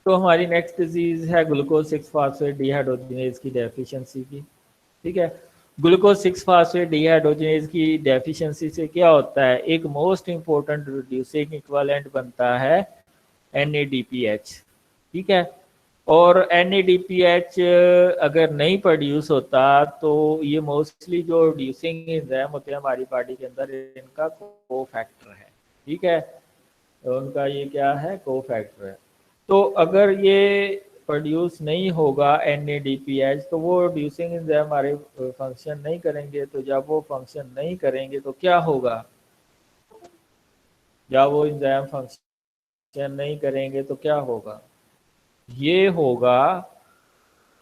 तो हमारी next disease है ग्लूकोज 6 फास्फेट डिहाइड्रोजिनेज की डेफिशिएंसी की। ठीक है, ग्लूकोज 6 फास्फेट डिहाइड्रोजिनेज की डेफिशिएंसी से क्या होता है, एक मोस्ट इंपॉर्टेंट रिड्यूसिंग इक्विवेलेंट बनता है NADPH। ठीक है, और NADPH अगर नहीं प्रोड्यूस होता तो ये मोस्टली जो रिड्यूसिंग एंजाइम होते हैं हमारी बॉडी के अंदर, इनका को फैक्टर है। ठीक है, तो उनका ये क्या है, को फैक्टर है। तो अगर ये प्रोड्यूस नहीं होगा NADPH तो वो रिड्यूसिंग एंजाइम हमारे फंक्शन नहीं करेंगे। तो जब वो फंक्शन नहीं करेंगे तो क्या होगा, जब वो एंजाइम फंक्शन नहीं करेंगे तो क्या होगा, ये होगा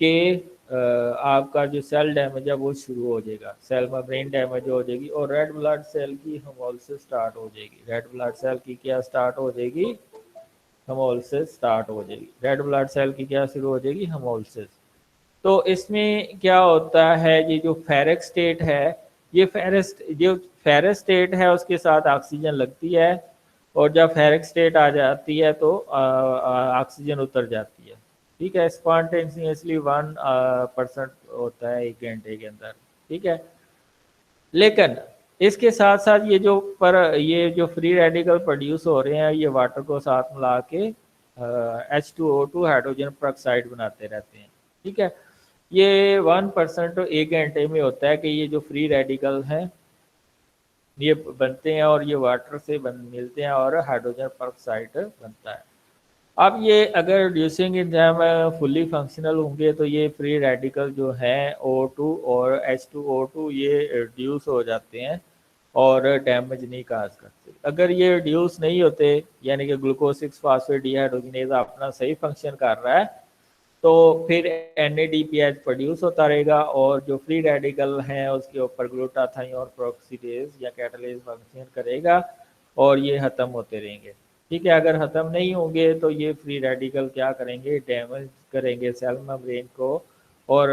कि आपका जो सेल डैमेज है वो शुरू हो जाएगा, सेल में ब्रेन डैमेज हो जाएगी और रेड ब्लड सेल की हेमोलिसिस स्टार्ट हो जाएगी। रेड ब्लड सेल की क्या स्टार्ट हो जाएगी, हेमोलिसिस स्टार्ट हो जाएगी। रेड ब्लड सेल की क्या शुरू हो जाएगी, हेमोलिसिस। तो इसमें क्या होता है, ये जो फेरिक स्टेट है, ये फेरस स्टेट है उसके साथ ऑक्सीजन लगती है, और जब फेरिक स्टेट आ जाती है तो ऑक्सीजन उतर जाती है। ठीक है, स्पॉन्टेनियसली 1% होता है 1 घंटे के अंदर। ठीक है, लेकिन इसके साथ साथ ये जो फ्री रेडिकल प्रोड्यूस हो रहे हैं, ये वाटर को साथ मिला के H2O2 हाइड्रोजन पेरोक्साइड बनाते रहते हैं। ठीक है, ये 1% 1 घंटे में होता है कि ये जो फ्री रेडिकल हैं ये बनते हैं और ये वाटर से मिलते हैं और हाइड्रोजन पेरोक्साइड बनता है। अब ये अगर रिड्यूसिंग एंजाइम फुल्ली फंक्शनल होंगे तो ये फ्री रेडिकल जो हैं O2 और H2O2 ये रिड्यूस हो जाते हैं और डैमेज नहीं काज करते। अगर ये रिड्यूस नहीं होते, यानी कि ग्लूकोज 6 फास्फेट डिहाइड्रोजिनेज अपना सही फंक्शन कर रहा है, तो फिर NADPH प्रोड्यूस होता रहेगा और जो फ्री रेडिकल हैं उसके ऊपर ग्लूटाथायोन पेरोक्सीडेज या कैटालेज फंक्शन करेगा और ये ख़त्म होते रहेंगे। ठीक है, अगर ख़त्म नहीं होंगे तो ये फ्री रेडिकल क्या करेंगे, डैमेज करेंगे सेल मेम्ब्रेन को और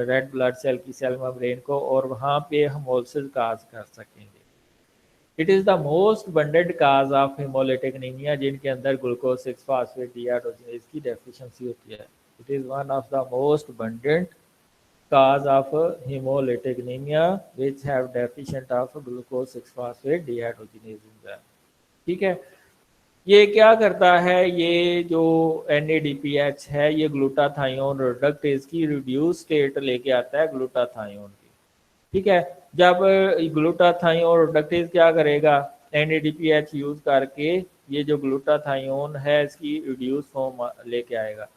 रेड ब्लड सेल की सेल मेम्ब्रेन को, और वहाँ पे हेमोलिसिस काज कर सकेंगे। It is the most abundant cause of haemolytic anaemia, जिनके अंदर ग्लूकोज 6 फास्फेट डिहाइड्रोजिनेज की डेफिशिएंसी होती है। It is one of the most abundant cause of hemolytic anemia which have deficient of glucose 6 phosphate dehydrogenase enzyme। ठीक है, ये क्या करता है, ये जो NADPH है ये ग्लूटाथायोन रिडक्टेज की रिड्यूस स्टेट लेके आता है ग्लूटाथायोन की। ठीक है, जब ग्लूटाथायोन रिडक्टेज क्या करेगा, NADPH यूज करके ये जो ग्लूटाथायोन है इसकी रिड्यूस फॉर्म लेके आएगा।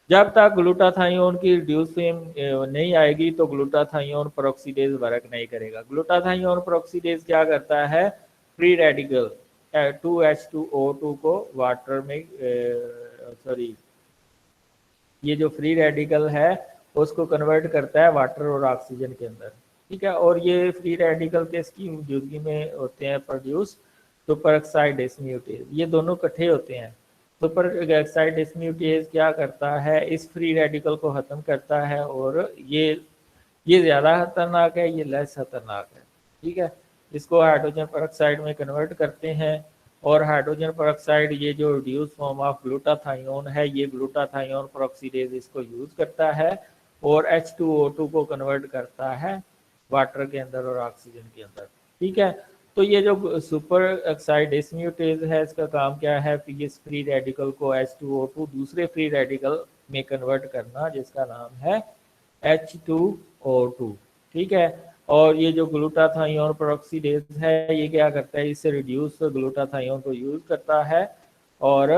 जब तक ग्लूटाथायोन की रिड्यूस फॉर्म नहीं आएगी तो ग्लूटाथायोन पेरोक्सीडेज वर्क नहीं करेगा। ग्लूटाथायोन पेरोक्सीडेज क्या करता है, फ्री रेडिकल 2H2O2 को वाटर में सॉरी ये जो फ्री रेडिकल है उसको कन्वर्ट करता है वाटर और ऑक्सीजन के अंदर। ठीक है, और ये फ्री रेडिकल किसकी मौजूदगी में होते हैं प्रोड्यूस, सुपर ऑक्साइड डिसम्यूटेज, ये दोनों इकट्ठे होते हैं। सुपर ऑक्साइड डिसम्यूटेज क्या करता है, इस फ्री रेडिकल को ख़त्म करता है और ये ज़्यादा खतरनाक है, ये लेस खतरनाक है। ठीक है, इसको हाइड्रोजन पेरोक्साइड में कन्वर्ट करते हैं और हाइड्रोजन पेरोक्साइड ये जो रिड्यूस फॉर्म ऑफ ग्लूटाथायोन है, ये ग्लूटाथायोन पेरोक्सीडेज इसको यूज़ करता है और H2O2 को कन्वर्ट करता है वाटर के अंदर और ऑक्सीजन के अंदर। ठीक है, तो ये जो सुपर ऑक्साइड डिसम्यूटेज है इसका काम क्या है, इस फ्री रेडिकल को H2O2 दूसरे फ्री रेडिकल में कन्वर्ट करना, जिसका नाम है H2O2। ठीक है, और ये जो ग्लूटाथायोन पेरोक्सीडेज है ये क्या करता है, इससे रिड्यूस ग्लूटाथायोन को यूज करता है और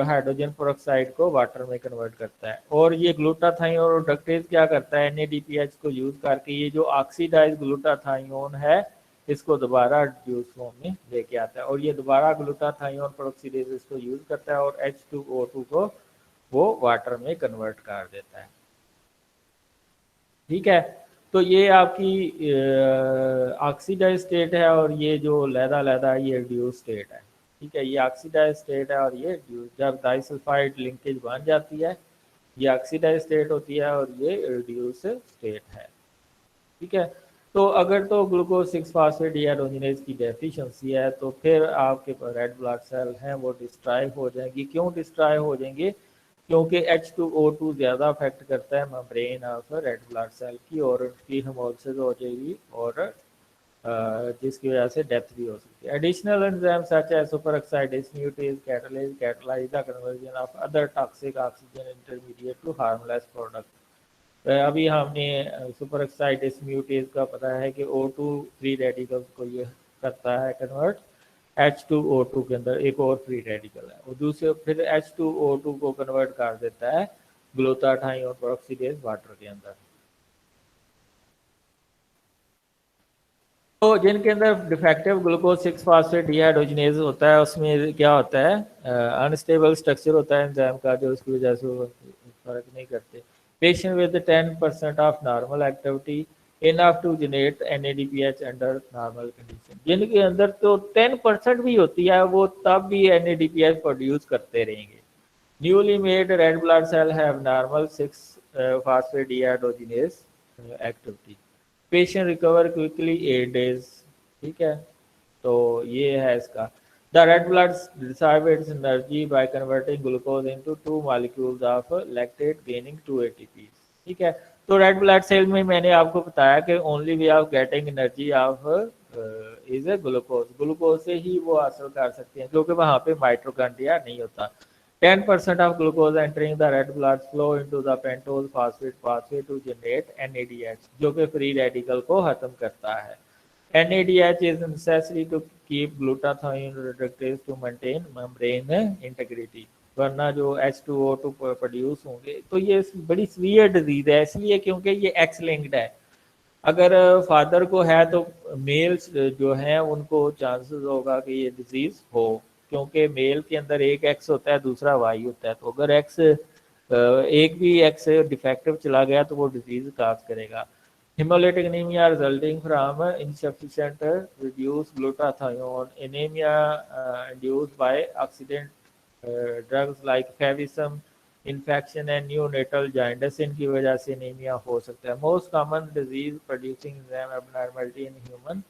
हाइड्रोजन पेरोक्साइड को वाटर में कन्वर्ट करता है। और ये ग्लूटाथायोन रिडक्टेज क्या करता है, NADPH को यूज करके ये जो ऑक्सीडाइज ग्लूटाथायोन है इसको दोबारा रिड्यूस फॉर्म में लेके आता है और ये दोबारा ग्लूटाथायोन पेरोक्सीडेज इसको यूज करता है और H2O2 को वो वाटर में कन्वर्ट कर देता है। ठीक है, तो ये आपकी ऑक्सीडाइज स्टेट है और ये जो लैदा ये रिड्यूस स्टेट है। ठीक है, ये ऑक्सीडाइज स्टेट है और ये रिड्यूस, जब डाइसल्फाइड लिंकेज बन जाती है ये ऑक्सीडाइज स्टेट होती है और ये रिड्यूस स्टेट है। ठीक है, तो अगर तो ग्लूकोज 6 फास्फेट डिहाइड्रोजिनेज की डेफिशिएंसी है तो फिर आपके रेड ब्लड सेल हैं वो डिस्ट्रॉय हो जाएंगी। क्यों डिस्ट्रॉय हो जाएंगे, क्योंकि H2O2 ज़्यादा अफेक्ट करता है membrane of red blood cell की और उनकी हेमोलिसिस हो जाएगी और जिसकी वजह से डेथ भी हो सकती है। Additional enzyme such as super oxide dismutase catalyse the conversion of other toxic oxygen intermediate to harmless product. अभी हमने सुपर ऑक्साइड डिसम्यूटेज का पता है कि O2 फ्री रेडिकल्स को ये करता है कन्वर्ट H2O2 के अंदर एक और फ्री रेडिकल है, और दूसरे फिर H2O2 को कन्वर्ट कर देता है ग्लूटाथायोन पेरोक्सीडेज वाटर के अंदर। तो जिनके अंदर डिफेक्टिव ग्लूकोज 6 फास्फेट डिहाइड्रोजिनेज होता है उसमें क्या होता है, अनस्टेबल स्ट्रक्चर होता है एंजाइम का, जो उसकी वजह से वो फर्क नहीं करते। Patient with 10% of normal activity enough to generate NADPH under normal condition. जिनके अंदर तो 10% भी होती है वो तब भी NADPH प्रोड्यूस करते रहेंगे। Newly made red blood cell have normal 6 phosphate dehydrogenase activity. Patient recover quickly 8 days. ठीक है, तो ये है इसका। The red blood derives its energy by converting glucose into 2 molecules of lactate gaining 2 ATP। ठीक है, तो रेड ब्लड सेल में मैंने आपको बताया कि only way of getting energy of is a glucose, glucose से ही वो हासिल कर सकते हैं क्योंकि वहाँ पे माइट्रोकॉन्ड्रिया नहीं होता। 10% of glucose entering the red blood flow into the pentose phosphate pathway to generate NADH, जो कि फ्री रेडिकल को खत्म करता है। NADH is necessary to keep glutathione reductase to maintain membrane integrity, वरना जो H2O2 प्रोड्यूस होंगे। तो ये बड़ी सीवियर डिजीज है इसलिए क्योंकि ये एक्स लिंक्ड है। अगर फादर को है तो मेल्स जो हैं उनको चांसेस होगा कि ये डिजीज हो, क्योंकि मेल के अंदर एक एक्स होता है दूसरा वाई होता है, तो अगर एक्स एक भी एक्स डिफेक्टिव चला गया तो वो डिजीज काज करेगा। hemolytic anemia resulting from insufficient reduced glutathione, anemia induced by oxidant drugs like favisum, infection and neonatal jaundice, इनकी वजह से एनीमिया हो सकता है। Most common disease producing enzyme abnormality in human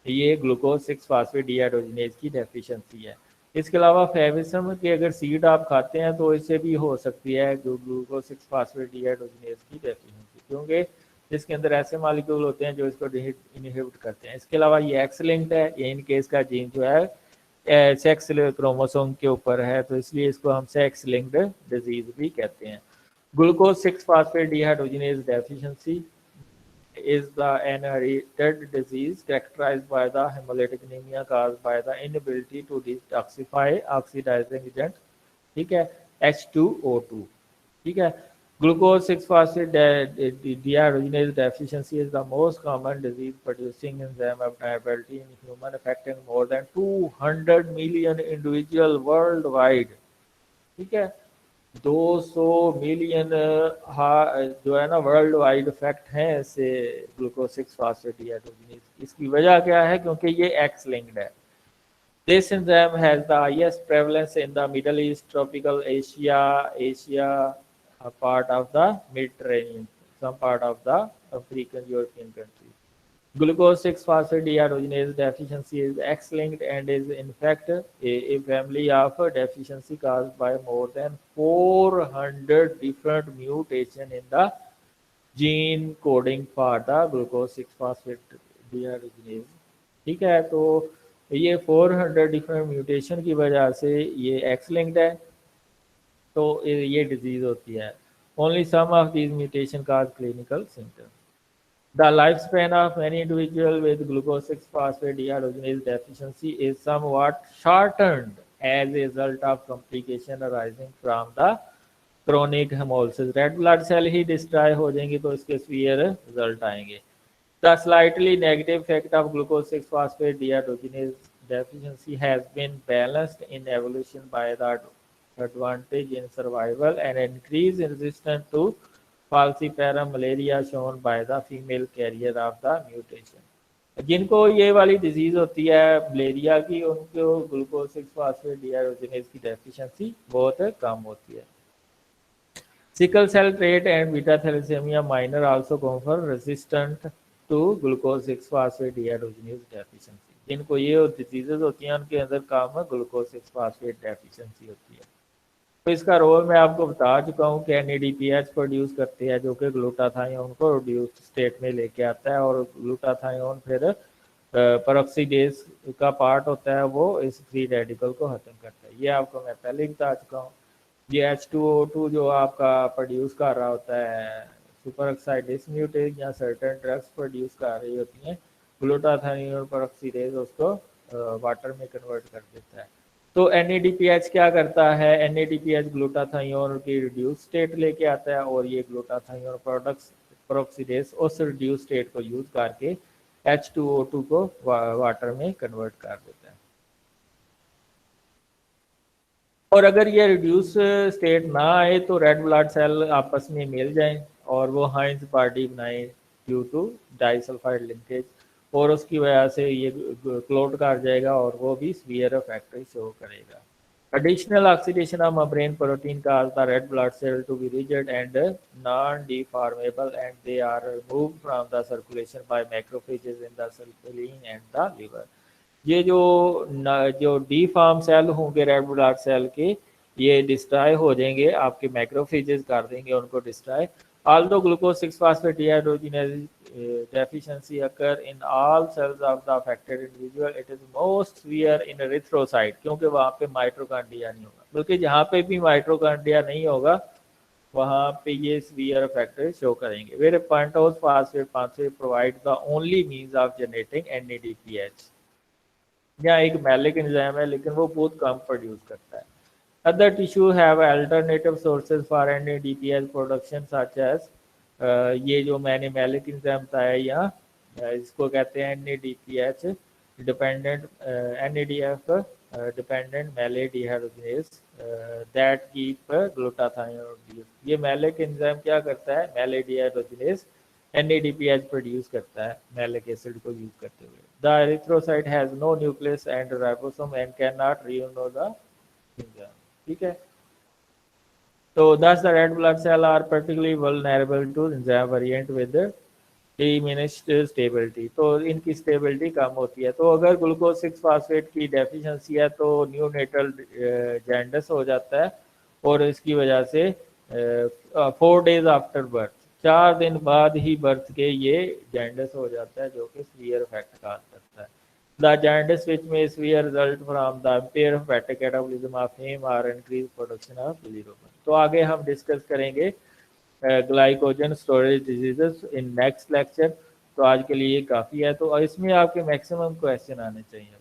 ये ग्लूकोज 6 फास्फेट डिहाइड्रोजिनेज की deficiency है। इसके अलावा फेविसम की अगर सीड आप खाते हैं तो इससे भी हो सकती है ग्लूकोज 6 फास्फेट डिहाइड्रोजिनेज की डेफिशिएंसी, क्योंकि जिसके अंदर ऐसे मॉलिक्यूल होते हैं जो इसको इनहिबिट करते हैं। इसके अलावा ये एक्स लिंक्ड है, ये इन केस का जीन जो है सेक्स क्रोमोसोम के ऊपर है, तो इसलिए इसको हम सेक्स लिंक्ड डिजीज भी कहते हैं। Glucose 6 phosphate dehydrogenase deficiency is the inherited disease characterized by the hemolytic anemia caused by the inability to detoxify oxidizing agent, ठीक है, H2O2। ठीक है, glucose 6 phosphate dehydrogenase deficiency is the most common disease producing enzyme abnormality in human, affecting more than 200 million individual worldwide। ठीक है, 200 million जो है ना world wide effect है इससे ग्लूकोज 6 फास्फेट डिहाइड्रोजिनेज। इसकी वजह क्या है, क्योंकि ये एक्स लिंक्ड है। This enzyme has the highest prevalence in the Middle East, tropical Asia part of the Mediterranean, some part of the African European countries. Glucose 6 phosphate dehydrogenase deficiency is X-linked and is in fact a family of deficiency caused by more than 400 different mutations in the gene coding for the glucose 6 phosphate dehydrogenase। ठीक है, तो ये 400 different mutation की वजह से ये X-linked है, तो ये डिजीज होती है। Only some of these mutation cause clinical symptoms। The lifespan of many individuals with glucose 6 phosphate dehydrogenase deficiency is somewhat shortened as a result of complication arising from the chronic hemolysis। Red blood cell ही destroy हो जाएंगी तो इसके severe result आएंगे। The slightly negative effect of glucose 6 phosphate dehydrogenase deficiency has been balanced in evolution by the advantage in survival and increase in resistance to falciparum malaria shown by the female carrier of the mutation। जिनको ये वाली disease होती है malaria की, उनको glucose 6 phosphate dehydrogenase की deficiency बहुत कम होती है। Sickle cell trait and beta thalassemia minor also confer resistant to glucose 6 phosphate dehydrogenase deficiency. जिनको ये डिजीजेज होती हैं उनके अंदर काम ग्लूकोज 6 फास्फेट डेफिशिएंसी होती है। तो इसका रोल मैं आपको बता चुका हूँ कि NADPH प्रोड्यूस करते हैं जो कि ग्लूटाथायोन को रिड्यूस्ड स्टेट में लेके आता है, और ग्लूटाथायोन फिर पेरोक्सीडेज का पार्ट होता है, वो इस फ्री रेडिकल को खत्म करता है। ये आपको मैं पहले ही बता चुका हूँ। ये H2O2 जो आपका प्रोड्यूस कर रहा होता है सुपर ऑक्साइड डिसम्यूटेज या सर्टेन ड्रग्स प्रोड्यूस कर रही होती हैं, ग्लूटाथायोन पेरोक्सीडेज उसको वाटर में कन्वर्ट कर देता है। तो NADPH क्या करता है, NADPH ग्लूटाथायोन की रिड्यूस स्टेट लेके आता है, और ये ग्लूटाथायोन प्रोडक्ट्स पेरोक्सीडेज उस रिड्यूस स्टेट को यूज करके H2O2 को वाटर में कन्वर्ट कर देता है। और अगर ये रिड्यूस स्टेट ना आए तो रेड ब्लड सेल आपस में मिल जाएं और वो हाइंस पार्टी बनाए ड्यू टू डाइसल्फाइड लिंकेज, और उसकी वजह से ये क्लोट कर जाएगा और वो भी सीवियर इफेक्ट शो करेगा। Additional oxidation of membrane protein cause the red blood cell to be rigid and non-deformable, and they are removed from the circulation by macrophages in the spleen and the liver. ये जो D Pharm cell होंगे red blood cell के, ये destroy हो जाएंगे, आपके macrophages कर देंगे उनको destroy. Although glucose 6-phosphate dehydrogenase deficiency occur in all cells of the affected individual, it is most severe in erythrocyte, क्योंकि वहाँ पे माइट्रोकांड्रिया नहीं होगा, बल्कि जहाँ पे भी माइट्रोकांड्रिया नहीं होगा वहाँ पे ये severe effect शो करेंगे। Where pentose phosphate pathway provide the only means of generating NADPH, या एक मैलिक एंजाइम है लेकिन वो बहुत कम प्रोड्यूस करता है। Other tissue have alternative sources for NADPH production such as ये जो मैंने मैलिक एंजाइम बताया यहाँ इसको कहते हैं NADPH dependent NADF dependent malate dehydrogenase that keep glutathione reduced. ये मैलिक एंजाइम क्या करता है, मैलेडिहाइड्रोजिनेज NADPH प्रोड्यूस करता है मैलिक एसिड को यूज करते हुए। The erythrocyte has no nucleus and ribosome and cannot reunite the enzyme। ठीक है, तो thus the red blood cell are particularly vulnerable to enzyme variant with diminished stability। तो इनकी स्टेबिलिटी कम होती है। तो अगर ग्लूकोज 6 फास्फेट की डेफिशिएंसी है तो न्यूनेटल जैंडस हो जाता है, और इसकी वजह से 4 days आफ्टर बर्थ, 4 दिन बाद ही बर्थ के ये जैंडस हो जाता है, जो कि सीवियर इफेक्ट काज करता है। The jaundice which may severe result from the impaired hepatic catabolism of heme or increased production of bilirubin। तो आगे हम डिस्कस करेंगे glycogen storage diseases in next lecture. तो आज के लिए काफ़ी है, तो इसमें आपके मैक्सिमम क्वेश्चन आने चाहिए।